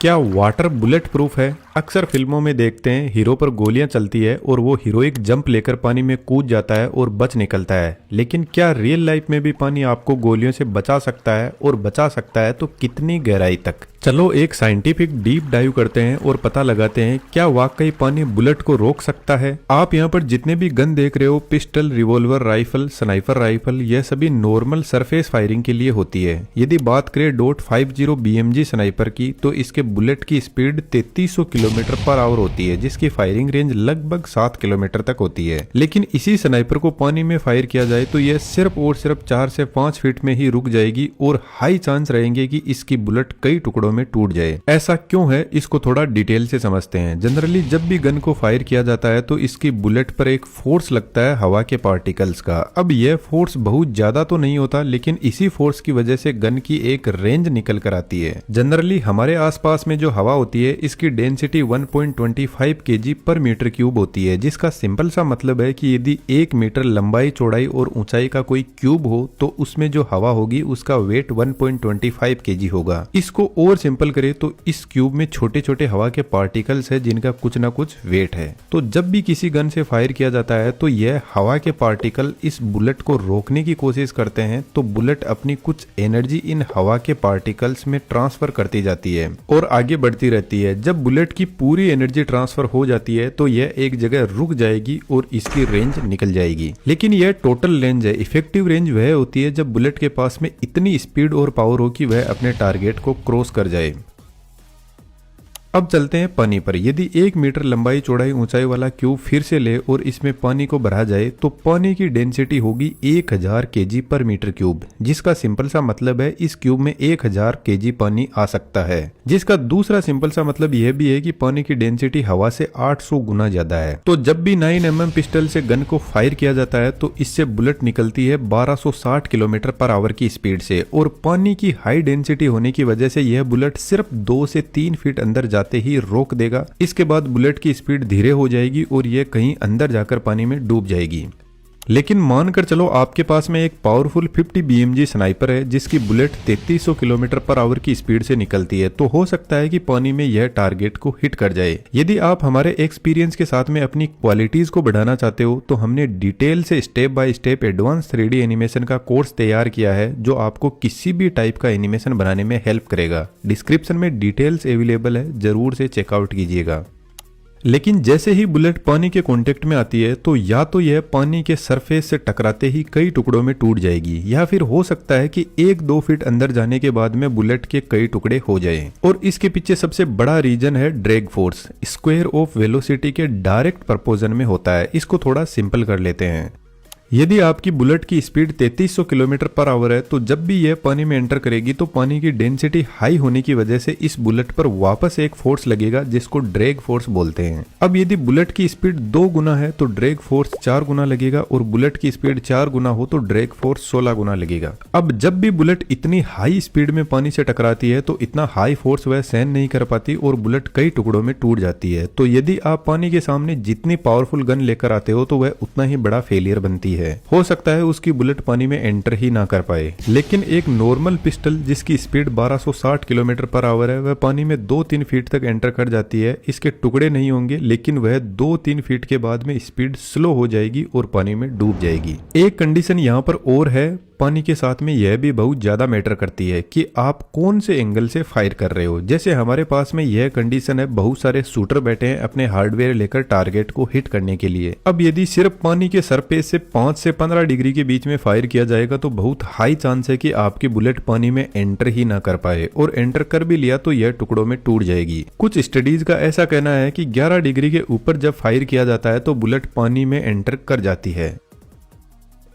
क्या water bullet proof है? अक्सर फिल्मों में देखते हैं हीरो पर गोलियां चलती है और वो हीरोइक जंप लेकर पानी में कूद जाता है और बच निकलता है। लेकिन क्या रियल लाइफ में भी पानी आपको गोलियों से बचा सकता है, और बचा सकता है तो कितनी गहराई तक? चलो एक साइंटिफिक डीप डाइव करते हैं और पता लगाते हैं क्या वाकई पानी बुलेट को रोक सकता है। आप यहाँ पर जितने भी गन देख रहे हो, pistol, revolver, rifle, sniper rifle, यह सभी नॉर्मल सरफेस फायरिंग के लिए होती है। यदि बात करें .50 BMG स्नाइपर की, तो इसके बुलेट की स्पीड 3300 किलोमीटर पर आवर होती है, जिसकी फायरिंग रेंज लगभग 7 किलोमीटर तक होती है। लेकिन इसी स्नाइपर को पानी में फायर किया जाए तो यह सिर्फ और सिर्फ 4 से 5 फीट में ही रुक जाएगी और हाई चांस रहेंगे कि इसकी बुलेट कई टुकड़ों में टूट जाए। ऐसा क्यों है, इसको थोड़ा डिटेल से समझते हैं। जनरली जब भी गन को फायर किया जाता है तो इसकी बुलेट पर एक फोर्स लगता है हवा के पार्टिकल्स का। अब यह फोर्स बहुत ज्यादा तो नहीं होता, लेकिन इसी फोर्स की वजह से गन की एक रेंज निकल कर आती है। जनरली हमारे आसपास में जो हवा होती है, इसकी डेंसिटी 1.25 kg पर मीटर क्यूब होती है, जिसका सिंपल सा मतलब है कि यदि 1 मीटर लंबाई, चौड़ाई और ऊंचाई का कोई क्यूब हो तो उसमें जो हवा होगी उसका वेट 1.25 kg होगा। इसको और सिंपल करें तो इस क्यूब में छोटे छोटे हवा के पार्टिकल्स है जिनका कुछ ना कुछ वेट है। तो जब भी किसी गन से फायर किया जाता है तो यह हवा के पार्टिकल इस बुलेट को रोकने की कोशिश करते हैं, तो बुलेट अपनी कुछ एनर्जी इन हवा के पार्टिकल्स में ट्रांसफर करती जाती है और आगे बढ़ती रहती है। जब बुलेट की पूरी एनर्जी ट्रांसफर हो जाती है तो यह एक जगह रुक जाएगी और इसकी रेंज निकल जाएगी। लेकिन यह टोटल रेंज है। इफेक्टिव रेंज वह होती है जब बुलेट के पास में इतनी स्पीड और पावर हो कि वह अपने टारगेट को क्रॉस कर जाए। अब चलते हैं पानी पर। यदि 1 मीटर लंबाई, चौड़ाई, ऊंचाई वाला क्यूब फिर से ले और इसमें पानी को भरा जाए तो पानी की डेंसिटी होगी 1000 kg पर मीटर क्यूब, जिसका सिंपल सा मतलब है इस क्यूब में 1000 kg पानी आ सकता है। जिसका दूसरा सिंपल सा मतलब यह भी है कि पानी की डेंसिटी हवा से 800 गुना ज्यादा है। तो जब भी 9mm पिस्टल से गन को फायर किया जाता है तो इससे बुलेट निकलती है 1260 किलोमीटर पर आवर की स्पीड से, और पानी की हाई डेंसिटी होने की वजह से यह बुलेट सिर्फ 2 से 3 फीट अंदर जाते ही रोक देगा। इसके बाद बुलेट की स्पीड धीरे हो जाएगी और यह कहीं अंदर जाकर पानी में डूब जाएगी। लेकिन मानकर चलो आपके पास में एक पावरफुल 50 BMG स्नाइपर है जिसकी बुलेट 3300 किलोमीटर पर आवर की स्पीड से निकलती है, तो हो सकता है कि पानी में यह टारगेट को हिट कर जाए। यदि आप हमारे एक्सपीरियंस के साथ में अपनी क्वालिटीज को बढ़ाना चाहते हो तो हमने डिटेल से step by step advance 3D animation का कोर्स तैयार किया है जो आपको किसी भी टाइप का एनिमेशन बनाने में हेल्प करेगा। डिस्क्रिप्शन में डिटेल्स अवेलेबल है, जरूर से चेकआउट कीजिएगा। लेकिन जैसे ही बुलेट पानी के कांटेक्ट में आती है तो या तो यह पानी के सरफेस से टकराते ही कई टुकड़ों में टूट जाएगी, या फिर हो सकता है कि 1-2 फीट अंदर जाने के बाद में बुलेट के कई टुकड़े हो जाएं। और इसके पीछे सबसे बड़ा रीजन है drag force. Square of velocity के डायरेक्ट प्रपोर्शन में होता है। इसको थोड़ा सिंपल कर लेते हैं। यदि आपकी बुलेट की स्पीड 3300 किलोमीटर पर आवर है तो जब भी यह पानी में एंटर करेगी तो पानी की डेंसिटी हाई होने की वजह से इस बुलेट पर वापस एक फोर्स लगेगा जिसको ड्रैग फोर्स बोलते हैं। अब यदि बुलेट की स्पीड 2 गुना है तो ड्रैग फोर्स 4 गुना लगेगा, और बुलेट की स्पीड 4 गुना हो तो ड्रैग फोर्स 16 गुना लगेगा। अब जब भी बुलेट इतनी हाई स्पीड में पानी से टकराती है तो इतना हाई फोर्स वह सहन नहीं कर पाती और बुलेट कई टुकड़ों में टूट जाती है। तो यदि आप पानी के सामने जितनी पावरफुल गन लेकर आते हो तो वह उतना ही बड़ा फेलियर बनती है। हो सकता है उसकी बुलेट पानी में एंटर ही ना कर पाए। लेकिन एक नॉर्मल पिस्टल जिसकी स्पीड 1260 किलोमीटर पर आवर है, वह पानी में 2-3 फीट तक एंटर कर जाती है। इसके टुकड़े नहीं होंगे, लेकिन वह 2-3 फीट के बाद में स्पीड स्लो हो जाएगी और पानी में डूब जाएगी। एक कंडीशन यहाँ पर और है, पानी के साथ में यह भी बहुत ज्यादा मैटर करती है कि आप कौन से एंगल से फायर कर रहे हो। जैसे हमारे पास में यह कंडीशन है, बहुत सारे शूटर बैठे हैं अपने हार्डवेयर लेकर टारगेट को हिट करने के लिए। अब यदि सिर्फ पानी के सरफेस से 5 से 15 डिग्री के बीच में फायर किया जाएगा तो बहुत हाई चांस है कि आपकी बुलेट पानी में एंटर ही ना कर पाए, और एंटर कर भी लिया तो यह टुकड़ों में टूट जाएगी। कुछ स्टडीज का ऐसा कहना है कि 11 डिग्री के ऊपर जब फायर किया जाता है तो बुलेट पानी में एंटर कर जाती है।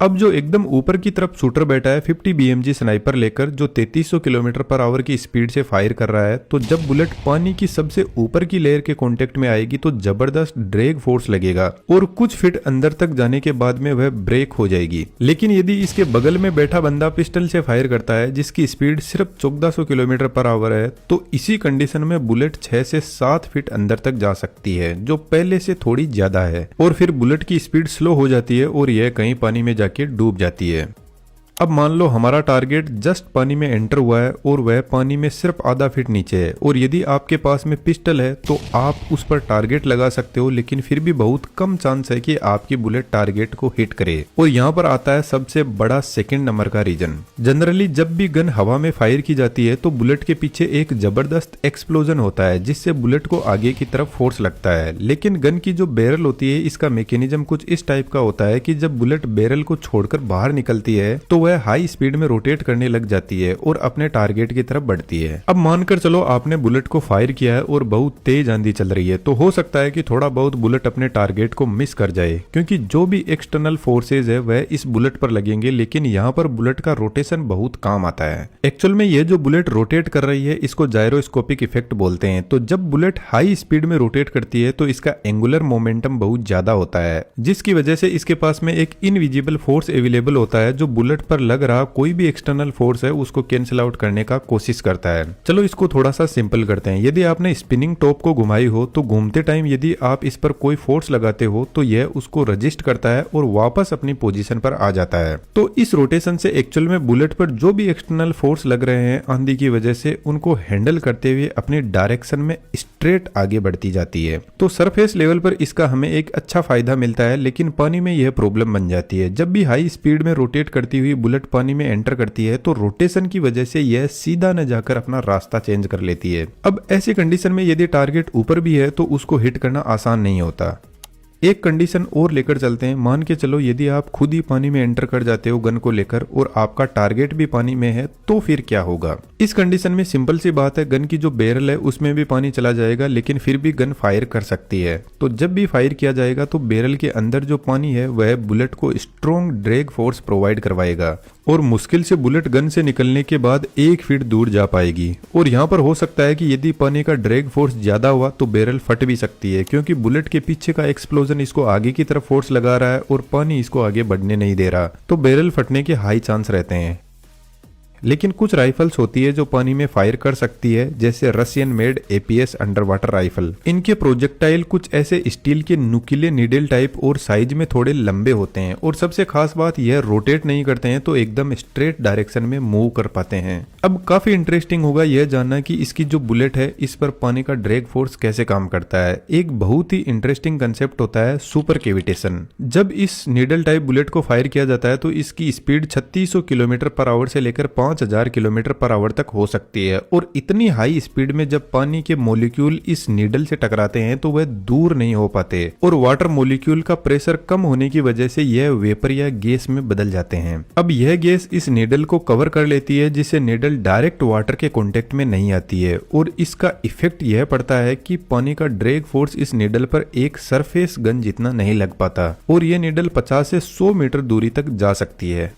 अब जो एकदम ऊपर की तरफ शूटर बैठा है 50 BMG स्नाइपर लेकर, जो 3300 किलोमीटर पर आवर की स्पीड से फायर कर रहा है, तो जब बुलेट पानी की सबसे ऊपर की लेयर के कांटेक्ट में आएगी तो जबरदस्त ड्रैग फोर्स लगेगा और कुछ फीट अंदर तक जाने के बाद में वह ब्रेक हो जाएगी। लेकिन यदि इसके बगल में बैठा बंदा पिस्टल से फायर करता है जिसकी स्पीड सिर्फ 1400 किलोमीटर पर आवर है, तो इसी कंडीशन में बुलेट 6 से 7 फीट अंदर तक जा सकती है, जो पहले से थोड़ी ज्यादा है, और फिर बुलेट की स्पीड स्लो हो जाती है और यह कहीं पानी में जाके डूब जाती है। अब मान लो हमारा टारगेट जस्ट पानी में एंटर हुआ है और वह पानी में सिर्फ आधा फीट नीचे है, और यदि आपके पास में पिस्टल है तो आप उस पर टारगेट लगा सकते हो, लेकिन फिर भी बहुत कम चांस है कि आपकी बुलेट टारगेट को हिट करे। और यहाँ पर आता है सबसे बड़ा सेकंड नंबर का रीजन। जनरली जब भी गन हवा में फायर की जाती है तो बुलेट के पीछे एक जबरदस्त एक्सप्लोजन होता है जिससे बुलेट को आगे की तरफ फोर्स लगता है। लेकिन गन की जो बैरल होती है इसका मैकेनिज्म कुछ इस टाइप का होता है कि जब बुलेट बैरल को छोड़कर बाहर निकलती है तो वह हाई स्पीड में रोटेट करने लग जाती है और अपने टारगेट की तरफ बढ़ती है। अब मानकर चलो आपने बुलेट को फायर किया है और बहुत तेज आंधी चल रही है, तो हो सकता है कि थोड़ा बहुत बुलेट अपने टारगेट को मिस कर जाए, क्योंकि जो भी एक्सटर्नल फोर्सेज है वह इस बुलेट पर लगेंगे। लेकिन यहाँ पर बुलेट का रोटेशन बहुत काम आता है। एक्चुअल में ये जो बुलेट रोटेट कर रही है इसको जायरोस्कोपिक इफेक्ट बोलते हैं। तो जब बुलेट हाई स्पीड में रोटेट करती है तो इसका एंगुलर मोमेंटम बहुत ज्यादा होता है, जिसकी वजह से इसके पास में एक इनविजिबल फोर्स अवेलेबल होता है जो बुलेट पर लग रहा कोई भी एक्सटर्नल फोर्स है उसको कैंसिल आउट करने का कोशिश करता है। चलो इसको थोड़ा सा सिंपल करते हैं। यदि आपने स्पिनिंग टॉप को घुमाई हो तो घूमते टाइम यदि आप इस पर कोई फोर्स लगाते हो तो यह उसको रजिस्ट करता है और वापस अपनी पोजीशन पर आ जाता है। तो इस रोटेशन से एक्चुअल में बुलेट पर जो भी एक्सटर्नल फोर्स लग रहे हैं आंधी की वजह से उनको हैंडल करते हुए अपने डायरेक्शन में स्ट्रेट आगे बढ़ती जाती है। तो सरफेस लेवल पर इसका हमें एक अच्छा फायदा मिलता है, लेकिन पानी में यह प्रॉब्लम बन जाती है। जब भी हाई स्पीड में रोटेट करती हुई बुलेट पानी में एंटर करती है तो रोटेशन की वजह से यह सीधा न जाकर अपना रास्ता चेंज कर लेती है। अब ऐसी कंडीशन में यदि टारगेट ऊपर भी है तो उसको हिट करना आसान नहीं होता। एक कंडीशन और लेकर चलते हैं। मान के चलो यदि आप खुद ही पानी में एंटर कर जाते हो गन को लेकर और आपका टारगेट भी पानी में है तो फिर क्या होगा। इस कंडीशन में सिंपल सी बात है, गन की जो बैरल है उसमें भी पानी चला जाएगा, लेकिन फिर भी गन फायर कर सकती है। तो जब भी फायर किया जाएगा तो बैरल के अंदर जो पानी है वह बुलेट को स्ट्रॉन्ग ड्रैग फोर्स प्रोवाइड करवाएगा और मुश्किल से बुलेट गन से निकलने के बाद 1 फीट दूर जा पाएगी। और यहाँ पर हो सकता है कि यदि पानी का ड्रैग फोर्स ज्यादा हुआ तो बैरल फट भी सकती है, क्योंकि बुलेट के पीछे का एक्सप्लोजन इसको आगे की तरफ फोर्स लगा रहा है और पानी इसको आगे बढ़ने नहीं दे रहा, तो बैरल फटने के हाई चांस रहते हैं। लेकिन कुछ राइफल्स होती है जो पानी में फायर कर सकती है, जैसे Russian made APS under water rifle. इनके प्रोजेक्टाइल कुछ ऐसे स्टील के नुकीले नीडल टाइप और साइज में थोड़े लंबे होते हैं, और सबसे खास बात यह रोटेट नहीं करते हैं तो एकदम स्ट्रेट डायरेक्शन में मूव कर पाते हैं। अब काफी इंटरेस्टिंग होगा यह जानना कि इसकी जो बुलेट है इस पर पानी का ड्रैग फोर्स कैसे काम करता है। एक बहुत ही इंटरेस्टिंग कंसेप्ट होता है सुपर कैविटेशन। जब इस नीडल टाइप बुलेट को फायर किया जाता है तो इसकी स्पीड 3600 किलोमीटर पर आवर से लेकर 5000 किलोमीटर पर आवर तक हो सकती है, और इतनी हाई स्पीड में जब पानी के मॉलिक्यूल इस नीडल से टकराते हैं तो वह दूर नहीं हो पाते, और वाटर मॉलिक्यूल का प्रेशर कम होने की वजह से यह वेपर या गैस में बदल जाते हैं। अब यह गैस इस नीडल को कवर कर लेती है जिससे नीडल डायरेक्ट वाटर के कांटेक्ट में नहीं आती है, और इसका इफेक्ट यह पड़ता है कि पानी का ड्रैग फोर्स इस नीडल पर एक सरफेस गन जितना नहीं लग पाता, और यह नीडल 50 से 100 मीटर दूरी तक जा सकती है।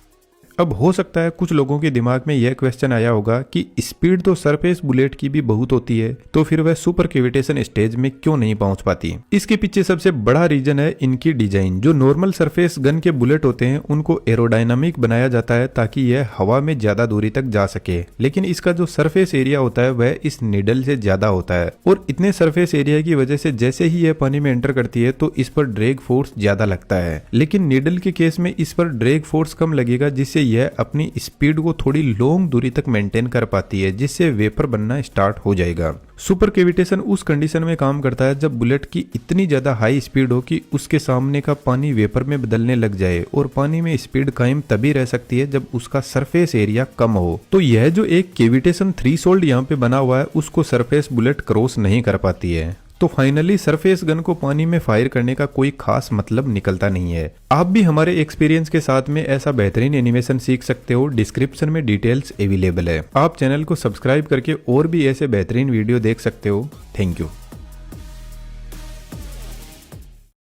अब हो सकता है कुछ लोगों के दिमाग में यह क्वेश्चन आया होगा कि स्पीड तो सरफेस बुलेट की भी बहुत होती है, तो फिर वह सुपर कैविटेशन स्टेज में क्यों नहीं पहुंच पाती। इसके पीछे सबसे बड़ा रीजन है इनकी डिजाइन। जो नॉर्मल सरफेस गन के बुलेट होते हैं उनको एरोडायनामिक बनाया जाता है ताकि यह हवा में ज्यादा दूरी तक जा सके, लेकिन इसका जो सरफेस एरिया होता है वह इस नीडल से ज्यादा होता है, और इतने सरफेस एरिया की वजह से जैसे ही यह पानी में एंटर करती है तो इस पर ड्रैग फोर्स ज्यादा लगता है। लेकिन नीडल के केस में इस पर ड्रैग फोर्स कम लगेगा, जिससे यह अपनी स्पीड को थोड़ी लॉन्ग दूरी तक मेंटेन कर पाती है, जिससे वेपर बनना स्टार्ट हो जाएगा। सुपर कैविटेशन उस कंडीशन में काम करता है जब बुलेट की इतनी ज्यादा हाई स्पीड हो कि उसके सामने का पानी वेपर में बदलने लग जाए, और पानी में स्पीड कायम तभी रह सकती है जब उसका सरफेस एरिया कम हो। तो यह जो एक कैविटेशन थ्रेशोल्ड यहाँ पे बना हुआ है उसको सरफेस बुलेट क्रॉस नहीं कर पाती है। तो फाइनली सरफेस गन को पानी में फायर करने का कोई खास मतलब निकलता नहीं है। आप भी हमारे एक्सपीरियंस के साथ में ऐसा बेहतरीन एनिमेशन सीख सकते हो। डिस्क्रिप्शन में डिटेल्स अवेलेबल है। आप चैनल को सब्सक्राइब करके और भी ऐसे बेहतरीन वीडियो देख सकते हो। Thank you.